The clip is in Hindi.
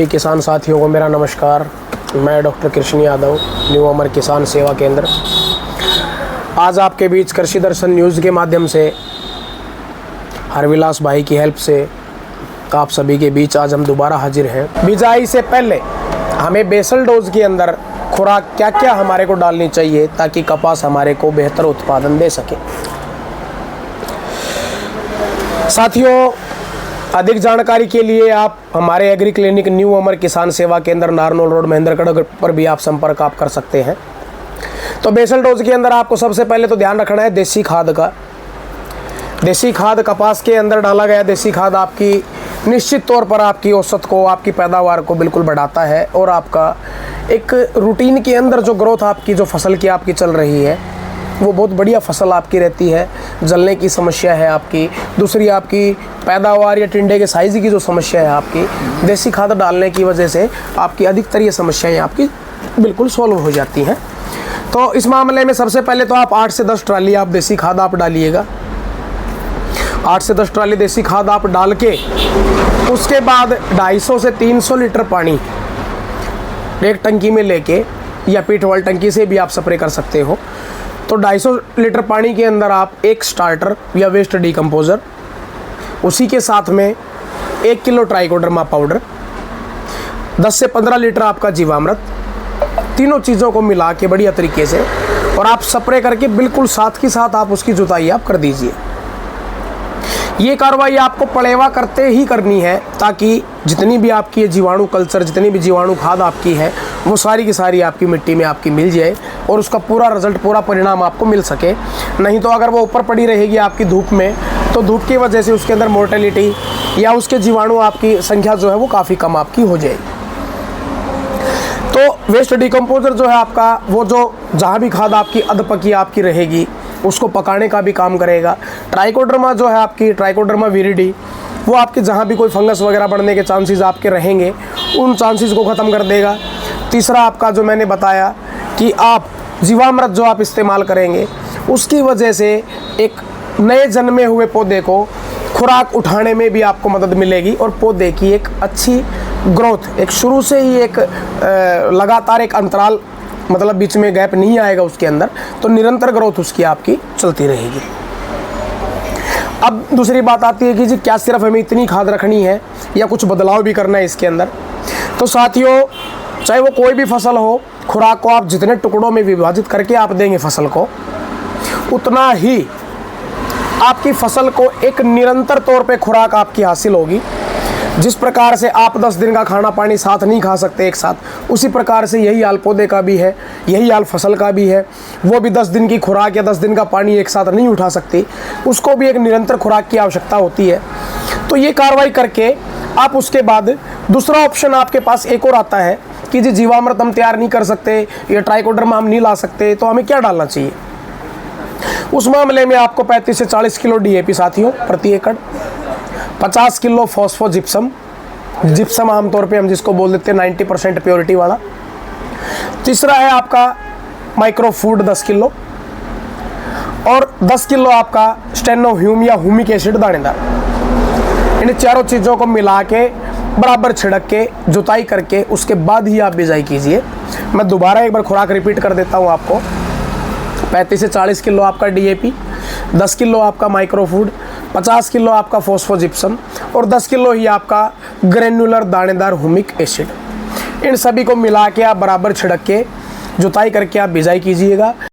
किसान साथियों को मेरा नमस्कार। मैं डॉक्टर कृष्ण यादव, न्यू अमर किसान सेवा केंद्र। आज आपके बीच कृषि दर्शन न्यूज़ के माध्यम से हरविलास भाई की हेल्प से आप सभी के बीच आज हम दोबारा हाजिर हैं। बिजाई से पहले हमें बेसल डोज के अंदर खुराक क्या क्या हमारे को डालनी चाहिए ताकि कपास हमारे को बेहतर उत्पादन दे सके। साथियों, अधिक जानकारी के लिए आप हमारे एग्री क्लिनिक न्यू अमर किसान सेवा केंद्र नारनौल रोड महेंद्रगढ़ पर भी आप संपर्क कर सकते हैं। तो बेसल डोज के अंदर आपको सबसे पहले तो ध्यान रखना है देसी खाद का। देसी खाद कपास के अंदर डाला गया देसी खाद आपकी निश्चित तौर पर आपकी औसत को, आपकी पैदावार को बिल्कुल बढ़ाता है और आपका एक रूटीन के अंदर जो ग्रोथ आपकी जो फसल की आपकी चल रही है वो बहुत बढ़िया फसल आपकी रहती है। जलने की समस्या है आपकी, दूसरी आपकी पैदावार या टिंडे के साइज़ की जो समस्या है आपकी, देसी खाद डालने की वजह से आपकी अधिकतर ये समस्याएं आपकी बिल्कुल सॉल्व हो जाती हैं। तो इस मामले में सबसे पहले तो आप 8 से 10 ट्राली आप देसी खाद आप डालिएगा। 8 से 10 ट्राली देसी खाद आप डाल के उसके बाद 250 से 300 लीटर पानी एक टंकी में लेके या पीठ वाली टंकी से भी आप स्प्रे कर सकते हो। तो 250 लीटर पानी के अंदर आप एक स्टार्टर या वेस्ट डिकम्पोज़र, उसी के साथ में 1 किलो ट्राइकोडर्मा पाउडर, 10 से 15 लीटर आपका जीवामृत, तीनों चीज़ों को मिला के बढ़िया तरीके से और आप स्प्रे करके बिल्कुल साथ के साथ आप उसकी जुताई आप कर दीजिए। ये कार्रवाई आपको पलेवा करते ही करनी है ताकि जितनी भी आपकी जीवाणु कल्चर, जितनी भी जीवाणु खाद आपकी है वो सारी की सारी आपकी मिट्टी में आपकी मिल जाए और उसका पूरा रिजल्ट, पूरा परिणाम आपको मिल सके। नहीं तो अगर वो ऊपर पड़ी रहेगी आपकी धूप में तो धूप की वजह से उसके अंदर मोर्टेलिटी या उसके जीवाणु आपकी संख्या जो है वो काफ़ी कम आपकी हो जाएगी। तो वेस्ट डिकम्पोजर जो है आपका, वो जो जहाँ भी खाद आपकी अधपकी आपकी रहेगी उसको पकाने का भी काम करेगा। ट्राइकोडर्मा जो है आपकी, ट्राइकोडर्मा विरिडी, वो आपके जहाँ भी कोई फंगस वगैरह बढ़ने के चांसेस आपके रहेंगे उन चांसेस को ख़त्म कर देगा। तीसरा आपका जो मैंने बताया कि आप जीवामृत जो आप इस्तेमाल करेंगे उसकी वजह से एक नए जन्मे हुए पौधे को खुराक उठाने में भी आपको मदद मिलेगी और पौधे की एक अच्छी ग्रोथ, एक शुरू से ही एक लगातार एक अंतराल, मतलब बीच में गैप नहीं आएगा उसके अंदर, तो निरंतर ग्रोथ उसकी आपकी चलती रहेगी। अब दूसरी बात आती है कि जी क्या सिर्फ हमें इतनी खाद रखनी है या कुछ बदलाव भी करना है इसके अंदर। तो साथियों, चाहे वो कोई भी फसल हो, खुराक को आप जितने टुकड़ों में विभाजित करके आप देंगे फसल को, उतना ही आपकी फसल को एक निरंतर तौर पे खुराक आपकी हासिल होगी। जिस प्रकार से आप 10 दिन का खाना पानी साथ नहीं खा सकते एक साथ, उसी प्रकार से यही हाल पौधे का भी है, यही हाल फसल का भी है। वो भी 10 दिन की खुराक या 10 दिन का पानी एक साथ नहीं उठा सकती, उसको भी एक निरंतर खुराक की आवश्यकता होती है। तो ये कार्रवाई करके आप उसके बाद दूसरा ऑप्शन आपके पास एक और आता है कि जी जीवामृत हम तैयार नहीं कर सकते या ट्राइकोडर्मा हम नहीं ला सकते, तो हमें क्या डालना चाहिए। उस मामले में आपको 35 से 40 किलो DAP साथियों प्रति एकड़, 50 किलो फॉस्फो जिप्सम, जिप्सम आमतौर पे हम जिसको बोल देते हैं 90% प्योरिटी वाला। तीसरा है आपका माइक्रो फूड 10 किलो और 10 किलो आपका स्टेनोह्यूम या ह्यूमिक एसिड दानेदार। इन चारों चीज़ों को मिला के बराबर छिड़क के जुताई करके उसके बाद ही आप बिजाई कीजिए। मैं दोबारा एक बार खुराक रिपीट कर देता हूँ आपको। 35 से 40 किलो आपका DAP, 10 किलो आपका माइक्रो फूड, 50 किलो आपका फॉस्फोजिप्सम और 10 किलो ही आपका ग्रेनुलर दानेदार ह्यूमिक एसिड। इन सभी को मिला के आप बराबर छिड़क के जुताई करके आप बिजाई कीजिएगा।